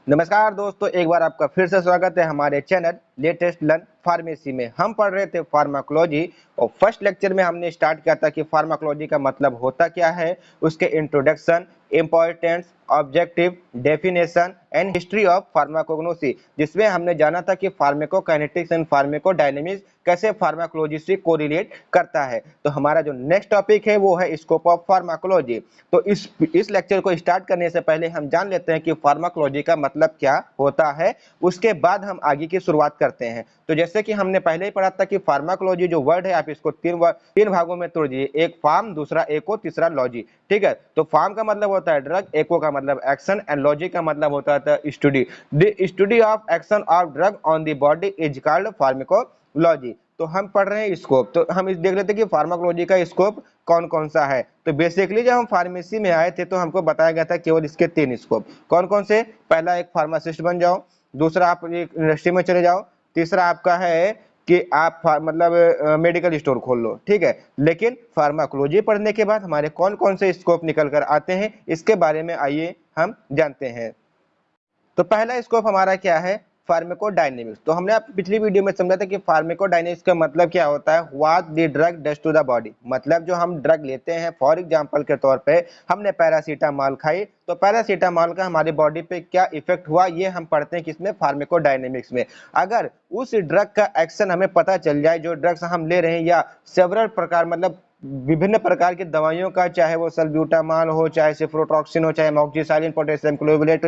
नमस्कार दोस्तों, एक बार आपका फिर से स्वागत है हमारे चैनल लेटेस्ट लर्न फार्मेसी में। हम पढ़ रहे थे फार्माकोलॉजी और फर्स्ट लेक्चर में हमने स्टार्ट किया था कि फार्माकोलॉजी का मतलब होता क्या है, उसके introduction, importance, objective, definition and history of pharmacognosy, जिसमें हमने जाना था कि फार्माकोकाइनेटिक्स एंड फार्माकोडायनेमिक्स कैसे फार्माकोलॉजी से कोरिलेट करता है। तो हमारा जो नेक्स्ट टॉपिक है वो है स्कोप ऑफ फार्माकोलॉजी। तो इस लेक्चर को स्टार्ट करने से पहले हम जान लेते हैं कि फार्माकोलॉजी का मतलब क्या होता है, उसके बाद हम आगे की शुरुआत करते हैं। तो जैसे कि हमने पहले ही पढ़ा था कि फार्माकोलॉजी जो वर्ड है आप इसको तीन भागों में तोड़ दीजिए, एक फार्म, दूसरा एको, तीसरा लॉजी। ठीक है, तो फार्म का मतलब होता है ड्रग, एको का मतलब एक्शन एंड लॉजी का मतलब होता है study. The study of action of drug on the body is called pharmacology. तो हम पढ़ रहे हैं स्कोप, तो हम इस देख लेते हैं कि फार्माकोलॉजी का स्कोप कौन कौन सा है। तो बेसिकली जब हम फार्मेसी में आए थे तो हमको बताया गया था केवल इसके 3 स्कोप। कौन कौन से? पहला, एक फार्मासिस्ट बन जाओ, दूसरा आप एक इंडस्ट्री में चले जाओ, तीसरा आपका है कि आप मतलब मेडिकल स्टोर खोल लो। ठीक है, लेकिन फार्माकोलॉजी पढ़ने के बाद हमारे कौन कौन से स्कोप निकल कर आते हैं इसके बारे में आइए हम जानते हैं। तो पहला स्कोप हमारा क्या है? फार्माकोडायनेमिक्स। तो हमने आप पिछली वीडियो में समझा था कि फार्माकोडायनेमिक्स का मतलब क्या होता है, what the drug does to the body. मतलब जो हम ड्रग लेते हैं, फॉर एग्जांपल के तौर पे हमने पैरासीटामोल खाई, तो पैरासीटामोल का हमारी बॉडी पे क्या इफेक्ट हुआ ये हम पढ़ते हैं किसमें? फार्माकोडायनेमिक्स में। अगर उस ड्रग का एक्शन हमें पता चल जाए, जो ड्रग्स हम ले रहे हैं या सेवरल प्रकार मतलब विभिन्न प्रकार की दवाइयों का, चाहे वो सल्ब्यूटामॉल हो, चाहे सिफ्रोट्रॉक्सिन हो, चाहे अमोक्सिसिलिन, पोटेशियम क्लोवेलेट,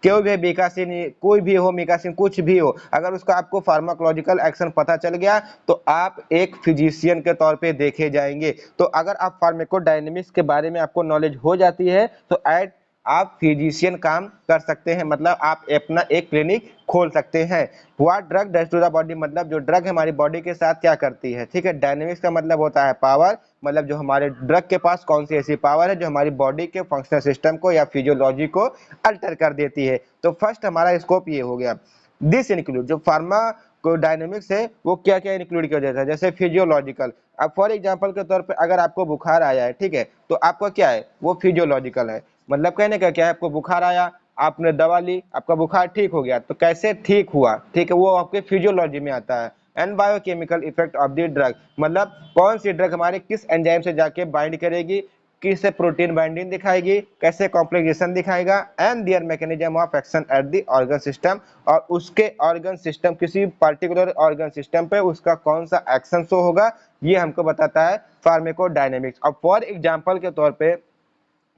कोई भी मिकासिन, कोई भी हो, मिकासिन कुछ भी हो, अगर उसका आपको फार्माकोलॉजिकल एक्शन पता चल गया तो आप एक फिजिशियन के तौर पे देखे जाएंगे। तो अगर आप फार्माकोडायनेमिक्स के बारे में आपको नॉलेज हो जाती है तो एट आप फिजिशियन काम कर सकते हैं, मतलब आप अपना एक क्लिनिक खोल सकते हैं। What drug does to the body, मतलब जो ड्रग हमारी बॉडी के साथ क्या करती है। ठीक है, डायनेमिक्स का मतलब होता है पावर, मतलब जो हमारे ड्रग के पास कौन सी ऐसी पावर है जो हमारी बॉडी के फंक्शनल सिस्टम को या फिजियोलॉजी को अल्टर कर देती है। तो फर्स्ट हमारा स्कोप ये हो गया। दिस इंक्लूड, जो फार्मा को डायनेमिक्स है वो क्या क्या इंक्लूड किया जाता है, जैसे फिजियोलॉजिकल। अब फॉर एग्जांपल के तौर पे अगर आपको बुखार आया है, ठीक है, तो आपका क्या है, वो फिजियोलॉजिकल है। मतलब कहने का क्या है, आपको बुखार आया, आपने दवा ली, आपका बुखार ठीक हो गया, तो कैसे ठीक हुआ, ठीक है, वो आपके फिजियोलॉजी में आता है। And biochemical effect of the drug, मतलब कौन सी ड्रग हमारे किस एंजाइम से जाके बाइंड करेगी, किससे प्रोटीन बाइंडिंग दिखाएगी, कैसे कॉम्प्लेक्सेशन दिखाएगा, and their mechanism of action at the organ system, और उसके ऑर्गन सिस्टम, किसी पर्टिकुलर ऑर्गन सिस्टम पे उसका कौन सा एक्शन शो होगा, ये हमको बताता है फार्माकोडायनेमिक्स। अब फॉर एग्जांपल के तौर पे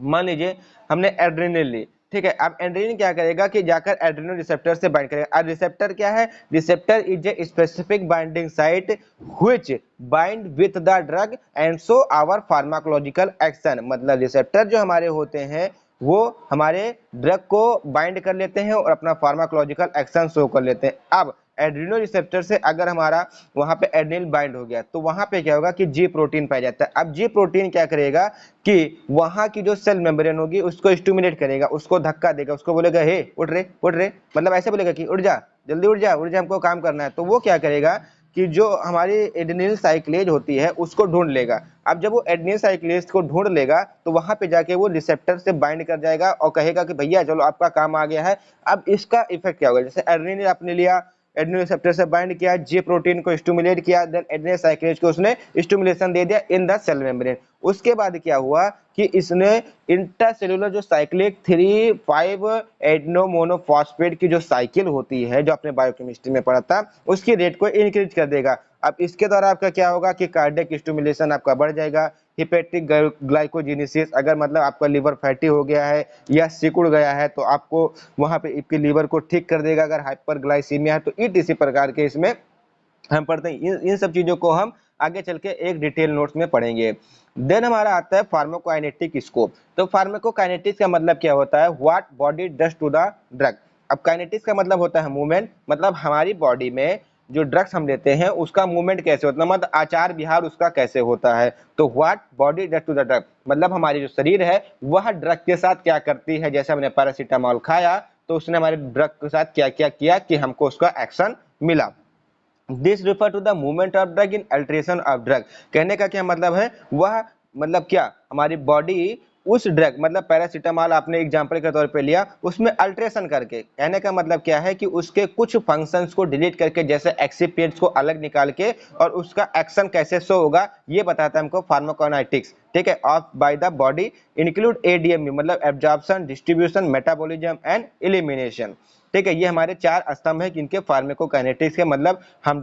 मान लीजिए हमने एड्रेनलिन ली, ठीक है, अब एड्रेनलिन क्या करेगा कि जाकर एड्रेनल रिसेप्टर से बाइंड करेगा। अब रिसेप्टर क्या है? Receptor is a specific binding site which bind with the drug and show our pharmacological action. मतलब रिसेप्टर जो हमारे होते हैं वो हमारे ड्रग को बाइंड कर लेते हैं और अपना फार्माकोलॉजिकल एक्शन शो कर लेते हैं। अब एड्रिनो रिसेप्टर से अगर हमारा वहां पे एड्रिनल बाइंड हो गया तो वहां पे क्या होगा कि जी प्रोटीन पाया जाता है। अब जी प्रोटीन क्या करेगा कि वहां की जो सेल मेम्ब्रेन होगी उसको स्टिमुलेट करेगा, उसको धक्का देगा, उसको बोलेगा हे उठ रे उठ रे, मतलब ऐसे बोलेगा कि उठ जा, जल्दी उठ जा, उठ जा, हमको काम करना है। तो वो क्या करेगा कि जो हमारी एड्रेनल साइक्लेज होती है उसको ढूंढ लेगा। अब जब वो एड्रेनल साइक्लेज को ढूंढ लेगा तो वहां पे जाके वो रिसेप्टर से बाइंड कर जाएगा और कहेगा कि भैया चलो आपका काम आ गया है। अब इसका इफेक्ट क्या होगा, जैसे एड्रेनल आपने लिया, एड्रेनल रिसेप्टर से बाइंड किया, जी प्रोटीन को स्टिमुलेट किया, देन एड्रेनल साइक्लेज को उसने स्टिमुलेशन दे दिया इन द सेल मेम्ब्रेन। उसके बाद क्या हुआ कि इसने इंट्रासेलुलर जो साइक्लिक 3,5 एडेनोमोनोफॉस्फेट की जो साइकिल होती है जो आपने बायोकेमिस्ट्री में पढ़ा था उसकी रेट को इंक्रीज कर देगा। अब इसके द्वारा आपका क्या होगा कि कार्डियक स्टिमुलेशन आपका बढ़ जाएगा। हिपेटिक ग्लाइकोजेनेसिस, अगर मतलब आपका लीवर फैटी हो गया है या सिकुड़ गया है तो आपको वहां पे आपके लीवर को ठीक कर देगा। अगर हाइपरग्लाइसीमिया है तो इसी प्रकार के इसमें हम पढ़ते हैं। इन सब चीजों को हम आगे चल के एक डिटेल नोट्स में पढ़ेंगे। देन हमारा आता है फार्माकोकाइनेटिक स्कोप। तो फार्माकोकाइनेटिक्स का मतलब क्या होता है, what body does to the drug. अब काइनेटिक्स का मतलब होता है मूवमेंट, मतलब हमारी बॉडी में जो ड्रग्स हम लेते हैं उसका मूवमेंट कैसे होता है, मतलब आचार विहार उसका कैसे होता है। तो what body does to the drug, मतलब हमारी जो शरीर है वह ड्रग के साथ क्या करती है। जैसे हमने पैरासीटामोल खाया तो उसने हमारे ड्रग के साथ क्या क्या किया कि हमको उसका एक्शन मिला। This refer to the movement of drug in alteration of drug. कहने का क्या मतलब है, वह मतलब क्या हमारी बॉडी उस ड्रग मतलब पैरासीटामोल आपने एग्जांपल के तौर पे लिया, उसमें अल्ट्रेशन करके, कहने का मतलब क्या है कि उसके कुछ फंक्शंस को डिलीट करके, जैसे एक्सिपिएंट्स को अलग निकाल के और उसका एक्शन कैसे शो होगा, ये बताता है हमको फार्माकोकाइनेटिक्स, ठीक है, of by the body, include ADME मतलब absorption, distribution, metabolism and elimination, ठीक है। ये हमारे चार स्तंभ है जिनके फार्माकोकाइनेटिक्स के मतलब हम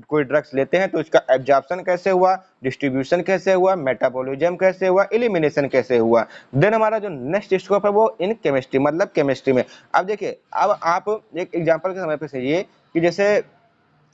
कोई ड्रग्स लेते हैं तो उसका एब्जॉर्प्शन कैसे हुआ, डिस्ट्रीब्यूशन कैसे हुआ, मेटाबॉलिज्म कैसे हुआ, एलिमिनेशन कैसे हुआ। देन हमारा जो नेक्स्ट स्कोप है वो इन केमिस्ट्री मतलब केमिस्ट्री में। अब देखिए, अब आप एक एग्जांपल के समय पे सही कि जैसे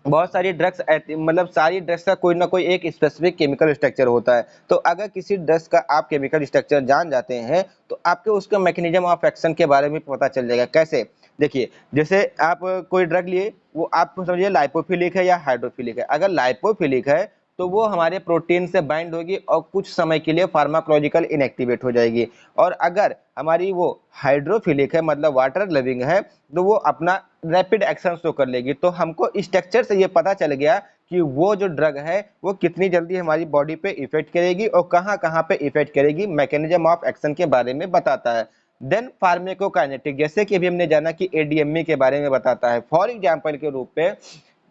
बहुत सारी ड्रग्स मतलब सारी ड्रग्स का कोई ना कोई एक स्पेसिफिक केमिकल स्ट्रक्चर होता है। तो अगर किसी ड्रग्स का आप केमिकल स्ट्रक्चर जान जाते हैं तो आपको उसका मैकेनिज्म ऑफ एक्शन के बारे में पता चल जाएगा। कैसे? देखिए, जैसे आप कोई ड्रग लिए, वो आप समझिए लाइपोफिलिक है या हाइड्रोफिलिक है। अगर लाइपोफिलिक है तो वो हमारे प्रोटीन से बाइंड होगी और कुछ समय के लिए फार्माकोलॉजिकल इनएक्टिवेट हो जाएगी। और अगर हमारी वो हाइड्रोफिलिक है मतलब वाटर लविंग है तो वो अपना रैपिड एक्शन शो कर लेगी। तो हमको स्ट्रक्चर से ये पता चल गया कि वो जो ड्रग है वो कितनी जल्दी हमारी बॉडी पे इफेक्ट करेगी और कहाँ कहाँ पे इफेक्ट करेगी, मैकेनिज्म ऑफ एक्शन के बारे में बताता है। देन फार्माकोकाइनेटिक, जैसे कि अभी हमने जाना कि एडीएमई के बारे में बताता है। फॉर एग्जांपल के रूप पे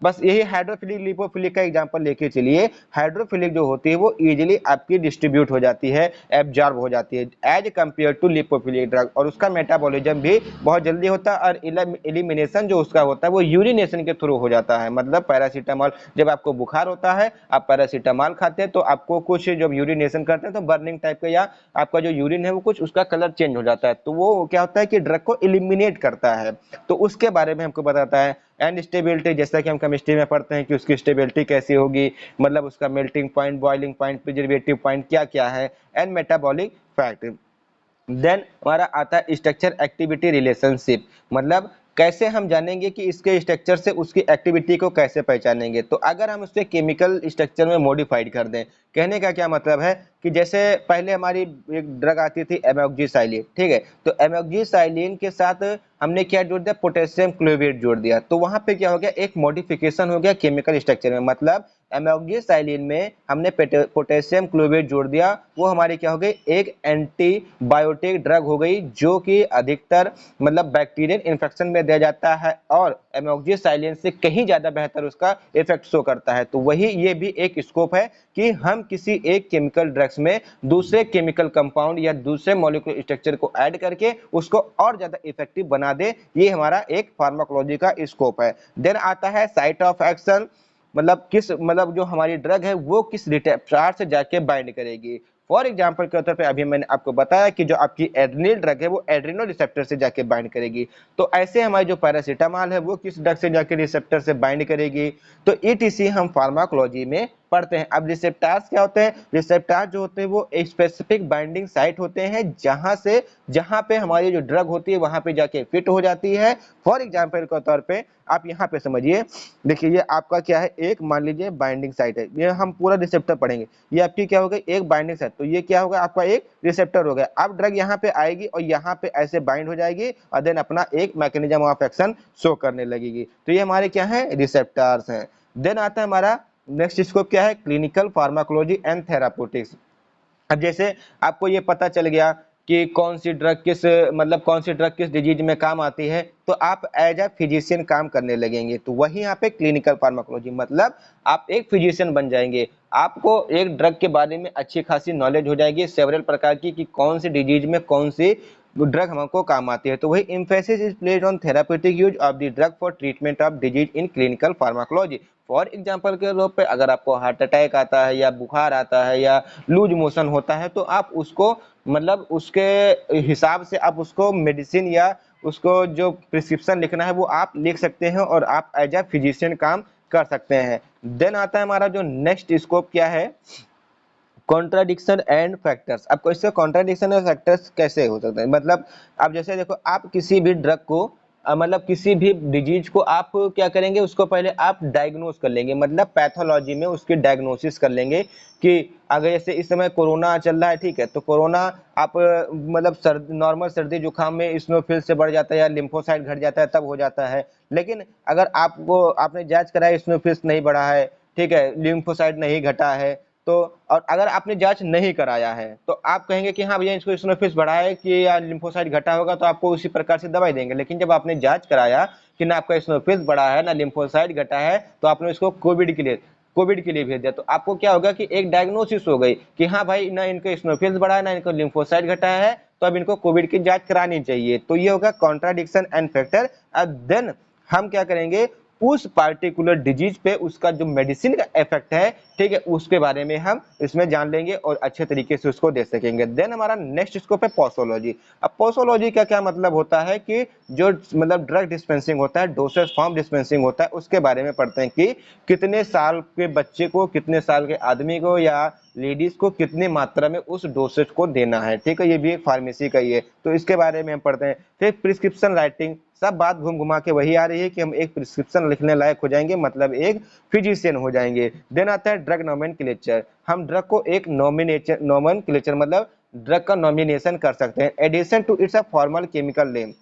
बस यही हाइड्रोफिलिक लिपोफिलिक का एग्जांपल लेके चलिए। हाइड्रोफिलिक जो होती है वो इजीली आपकी डिस्ट्रीब्यूट हो जाती है, एब्जॉर्ब हो जाती है as compare to lipophilic drug, और उसका मेटाबॉलिज्म भी बहुत जल्दी होता है और एलिमिनेशन जो उसका होता है वो यूरिनेशन के थ्रू हो जाता है। मतलब पैरासीटामोल, जब आपको बुखार होता है आप पैरासीटामोल खाते हैं तो आपको कुछ जब यूरिनेशन करते हैं तो बर्निंग टाइप का या आपका जो यूरिन है वो कुछ उसका कलर चेंज हो जाता है। तो वो क्या होता है कि ड्रग को एलिमिनेट करता है, तो उसके बारे में हमको बताता है। एंड स्टेबिलिटी, जैसा कि हम केमिस्ट्री में पढ़ते हैं कि उसकी स्टेबिलिटी कैसी होगी, मतलब उसका melting point, boiling point, preservative point क्या क्या है। And metabolic fact. देन हमारा आता है स्ट्रक्चर एक्टिविटी रिलेशनशिप, मतलब कैसे हम जानेंगे कि इसके स्ट्रक्चर से उसकी एक्टिविटी को कैसे पहचानेंगे। तो अगर हम उसके केमिकल स्ट्रक्चर में मॉडिफाइड कर दें, कहने का क्या मतलब है कि जैसे पहले हमारी एक ड्रग आती थी एमोक्सिसिलिन, ठीक है, तो एमोक्सिसिलिन के साथ हमने क्या जोड़ दिया, पोटेशियम क्लोराइड जोड़ दिया। तो वहां पे क्या हो गया, एक मॉडिफिकेशन हो गया केमिकल स्ट्रक्चर में। मतलब एमोक्सिसिलिन में हमने पोटेशियम क्लोराइड जोड़ दिया, वो हमारी क्या हो गई, एक एंटीबायोटिक ड्रग हो गई जो कि अधिकतर मतलब बैक्टीरियल इन्फेक्शन में दिया जाता है और एमोक्सिसिलिन से कहीं ज्यादा बेहतर उसका इफेक्ट शो करता है। तो वही ये भी एक स्कोप है कि हम किसी एक केमिकल ड्रग्स में दूसरे केमिकल कंपाउंड या दूसरे मॉलिक्यूलर स्ट्रक्चर को ऐड करके उसको और ज्यादा इफेक्टिव बना दे, ये हमारा एक फार्माकोलॉजी का स्कोप है। देन आता है साइट ऑफ एक्शन, मतलब किस मतलब जो हमारी ड्रग है वो किस रिसेप्टर से जाके बाइंड करेगी। फॉर एग्जांपल के तौर पे अभी मैंने आपको बताया कि जो आपकी एड्रेनल ड्रग है वो एड्रेनल रिसेप्टर से जाके बाइंड करेगी। तो ऐसे हमारी जो पैरासीटामोल है वो किस ड्रग से जाके रिसेप्टर से बाइंड करेगी। तो ईटीसी हम फार्माकोलॉजी में पढ़ते हैं। अब रिसेप्टर्स क्या होते हैं, रिसेप्टर जो होते हैं वो एक स्पेसिफिक बाइंडिंग साइट होते हैं जहां पे हमारी जो ड्रग होती है वहां पे जाके फिट हो जाती है। फॉर एग्जांपल के तौर पे आप यहाँ पे समझिए, देखिए ये आपका क्या है, एक मान लीजिए बाइंडिंग साइट है, ये हम पूरा रिसेप्टर पढ़ेंगे, ये आपकी क्या हो गई, एक बाइंडिंग साइट। तो ये क्या होगा, आपका एक रिसेप्टर हो गया। अब ड्रग यहाँ पे आएगी और यहाँ पे ऐसे बाइंड हो जाएगी और देन अपना एक मैकेनिज्म ऑफ एक्शन शो करने लगेगी। तो ये हमारे क्या है, रिसेप्टर्स हैं। देन आता है हमारा नेक्स्ट स्कोप क्या है, क्लिनिकल फार्माकोलॉजी एंड थेराप्यूटिक्स। अब जैसे आपको ये पता चल गया कि कौन सी ड्रग किस मतलब कौन सी ड्रग किस डिजीज में काम आती है, तो आप एज अ फिजिशियन काम करने लगेंगे। तो वही यहाँ पे क्लिनिकल फार्माकोलॉजी, मतलब आप एक फिजिशियन बन जाएंगे। आपको एक ड्रग के बारे में अच्छी खासी नॉलेज हो जाएगी सेवरल प्रकार की कि कौन सी डिजीज में कौन सी ड्रग हमको काम आती है। तो वही emphasis is placed on therapeutic use of the drug for treatment of disease in clinical pharmacology. For example के तौर पे अगर आपको हार्ट अटैक आता है या बुखार आता है या लूज मोशन होता है तो आप उसको मतलब उसके हिसाब से आप उसको मेडिसिन या उसको जो प्रिस्क्रिप्शन लिखना है वो आप लिख सकते हैं और आप एज ए फिजिशियन काम कर सकते हैं। देन आता है हमारा जो नेक्स्ट स्कोप क्या है, कॉन्ट्राडिक्शन एंड फैक्टर्स। अब इससे कॉन्ट्राडिक्शन और फैक्टर्स कैसे हो सकते हैं, मतलब अब जैसे देखो, आप किसी भी ड्रग को मतलब किसी भी डिजीज को आप क्या करेंगे, उसको पहले आप डायग्नोस कर लेंगे, मतलब पैथोलॉजी में उसकी डायग्नोसिस कर लेंगे कि अगर जैसे इस समय कोरोना चल रहा है, ठीक है, तो कोरोना आप मतलब नॉर्मल सर्दी जुकाम में स्नोफिल से बढ़ जाता है या लिम्फोसाइट घट जाता है तब हो जाता है। लेकिन अगर आपको आपने जांच कराया स्नोफिल नहीं बढ़ा है, ठीक है, लिम्फोसाइट नहीं घटा है, तो और अगर आपने जांच नहीं कराया है तो आप कहेंगे कि हाँ भैया इसको इसिनोफिल्स बढ़ा है कि या लिम्फोसाइट घटा होगा, तो आपको उसी प्रकार से दवाई देंगे। लेकिन जब आपने जांच कराया कि ना आपका इसिनोफिल्स बढ़ा है ना लिम्फोसाइट घटा है, तो आपने इसको कोविड के लिए भेज दिया, तो आपको क्या होगा कि एक डायग्नोसिस हो गई कि हाँ भाई ना इनको इसिनोफिल्स बढ़ा है ना इनको लिम्फोसाइट घटा है, तो अब इनको कोविड की जांच करानी चाहिए। तो ये होगा कॉन्ट्राडिक्शन एंड फैक्टर। अब देन हम क्या करेंगे, उस पार्टिकुलर डिजीज पे उसका जो मेडिसिन का इफेक्ट है, ठीक है, उसके बारे में हम इसमें जान लेंगे और अच्छे तरीके से उसको दे सकेंगे। देन हमारा नेक्स्ट स्कोप है पोसोलॉजी। अब पोसोलॉजी का क्या मतलब होता है कि जो मतलब ड्रग डिस्पेंसिंग होता है, डोसेज फॉर्म डिस्पेंसिंग होता है, उसके बारे में पढ़ते हैं कि कितने साल के बच्चे को, कितने साल के आदमी को या लेडीज को कितनी मात्रा में उस डोसेज को देना है, ठीक है, ये भी एक फार्मेसी का ही है, तो इसके बारे में हम पढ़ते हैं। फिर प्रिस्क्रिप्शन राइटिंग, सब बात घूम घुमा के वही आ रही है कि हम एक प्रिस्क्रिप्शन लिखने लायक हो जाएंगे, मतलब एक फिजिशियन हो जाएंगे। देन आता है ड्रग नोमेनक्लेचर, हम ड्रग को एक नोमेनक्लेचर मतलब ड्रग का नॉमिनेशन कर सकते हैं। Addition to it's a formal chemical name,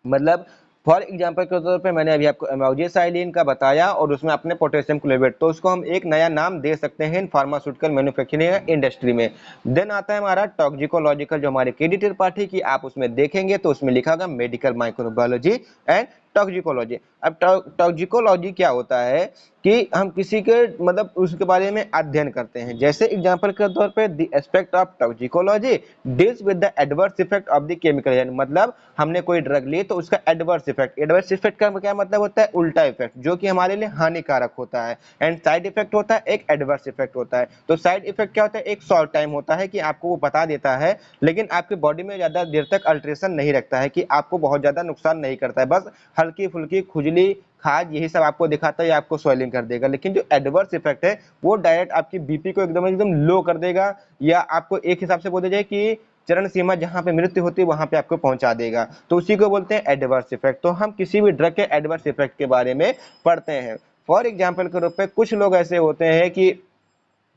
मतलब फॉर एग्जांपल के तौर पे मैंने अभी आपको एमोक्सिसिलिन का बताया और उसमें अपने पोटेशियम क्लोराइड, तो उसको हम एक नया नाम दे सकते हैं फार्मास्यूटिकल मैन्युफैक्चरिंग इंडस्ट्री में। देन आता है हमारा टॉक्सिकोलॉजिकल, जो हमारे क्रेडिटेड पार्ट है कि आप उसमें देखेंगे तो उसमें लिखा होगा मेडिकल माइक्रोबायोलॉजी एंड टॉक्सिकोलॉजी। अब टॉक्सिकोलॉजी क्या होता है कि हम किसी के मतलब उसके बारे में अध्ययन करते हैं। जैसे एग्जांपल के तौर पे the aspect of toxicology deals with the adverse effect of the chemical, मतलब हमने कोई ड्रग ली तो उसका एडवर्स इफेक्ट का क्या मतलब होता है, उल्टा इफेक्ट, जो कि हमारे लिए हानिकारक होता है। एंड साइड इफेक्ट होता है, एक एडवर्स इफेक्ट होता है। तो साइड इफेक्ट क्या होता है, एक शॉर्ट टाइम होता है कि आपको वो बता देता है, लेकिन आपकी बॉडी में ज्यादा देर तक अल्ट्रेशन नहीं रखता है, कि आपको बहुत ज्यादा नुकसान नहीं करता है, बस हल्की फुल्की खुजली खाज यही सब आपको दिखाता है या आपको स्वेलिंग कर देगा। लेकिन जो एडवर्स इफेक्ट है वो डायरेक्ट आपकी बीपी को एकदम एकदम लो कर देगा, या आपको एक हिसाब से बोला जाए कि चरण सीमा जहां पे मृत्यु होती है वहां पे आपको पहुंचा देगा, तो उसी को बोलते हैं एडवर्स इफेक्ट। तो हम किसी भी ड्रग के एडवर्स इफेक्ट के बारे में पढ़ते हैं। फॉर एग्जाम्पल के रूप में कुछ लोग ऐसे होते हैं कि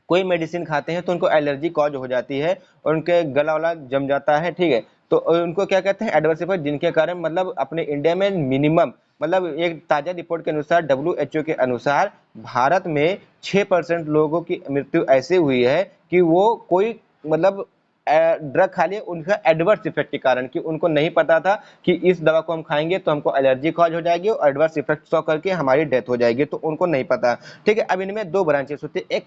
कोई मेडिसिन खाते हैं तो उनको एलर्जी कॉज हो जाती है और उनके गला वाला जम जाता है, ठीक है, तो उनको क्या कहते हैं, एडवर्स इफेक्ट, जिनके कारण मतलब अपने इंडिया में मिनिमम मतलब एक ताजा रिपोर्ट के अनुसार WHO के अनुसार भारत में 6% लोगों की मृत्यु ऐसे हुई है कि वो कोई मतलब ड्रग खा लिए उनका एडवर्स इफेक्ट के कारण, कि उनको नहीं पता था कि इस दवा को हम खाएंगे तो हमको एलर्जी कॉज हो जाएगी और एडवर्स इफेक्ट शो करके हमारी डेथ हो जाएगी, तो उनको नहीं पता, ठीक है। अब इनमें दो ब्रांचेस होती है, एक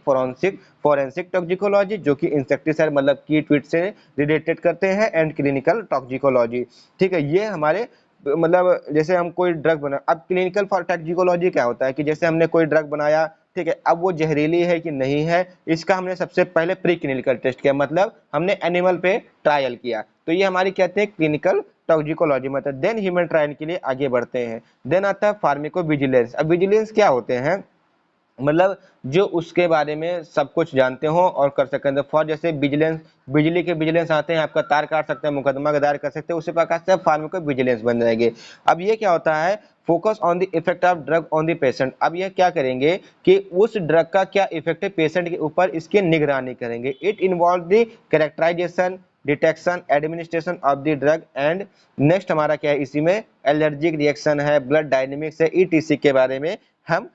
फॉरेंसिक टॉक्सिकोलॉजी जो कि इंसेक्टिसाइड मतलब कीट वीट से रिलेटेड करते हैं, एंड क्लिनिकल टॉक्सिकोलॉजी, ठीक है। ये हमारे मतलब जैसे हम कोई ड्रग बना, अब क्लिनिकल टॉक्सिकोलॉजी क्या होता है कि जैसे हमने कोई ड्रग बनाया, ठीक है, अब वो जहरीली है कि नहीं है, इसका हमने सबसे पहले प्री क्लिनिकल टेस्ट किया, मतलब हमने एनिमल पे ट्रायल किया, तो ये हमारी कहते हैं क्लिनिकल टॉक्सिकोलॉजी मतलब। देन ह्यूमन ट्रायल के लिए आगे बढ़ते हैं। देन आता है फार्मिको विजिलेंस। अब विजिलेंस क्या होते हैं, मतलब जो उसके बारे में सब कुछ जानते हो और कर सकते हैं। फॉर जैसे विजिलेंस, बिजली के विजिलेंस आते हैं, आपका तार काट सकते हैं, मुकदमा दायर कर सकते हैं, उसी प्रकार से फार्मिको विजिलेंस बन जाएंगे। अब ये क्या होता है, focus on the effect of drug on the patient. अब ये क्या करेंगे कि उस ड्रग का क्या इफेक्ट है पेशेंट के ऊपर, इसकी निगरानी करेंगे। It involve the characterisation, detection, administration of the drug and next हमारा क्या है, इसी में एलर्जिक रिएक्शन है, ब्लड डायनेमिक्स है, ETC के बारे में हम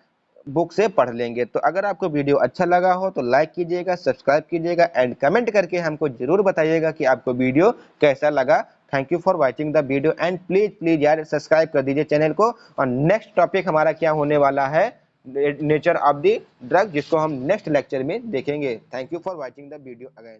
बुक से पढ़ लेंगे। तो अगर आपको वीडियो अच्छा लगा हो तो लाइक कीजिएगा, सब्सक्राइब कीजिएगा एंड कमेंट करके हमको जरूर बताइएगा कि आपको वीडियो कैसा लगा। Thank you for watching the video and please यार सब्सक्राइब कर दीजिए चैनल को। और नेक्स्ट टॉपिक हमारा क्या होने वाला है, नेचर ऑफ द ड्रग, जिसको हम नेक्स्ट लेक्चर में देखेंगे। Thank you for watching the video again.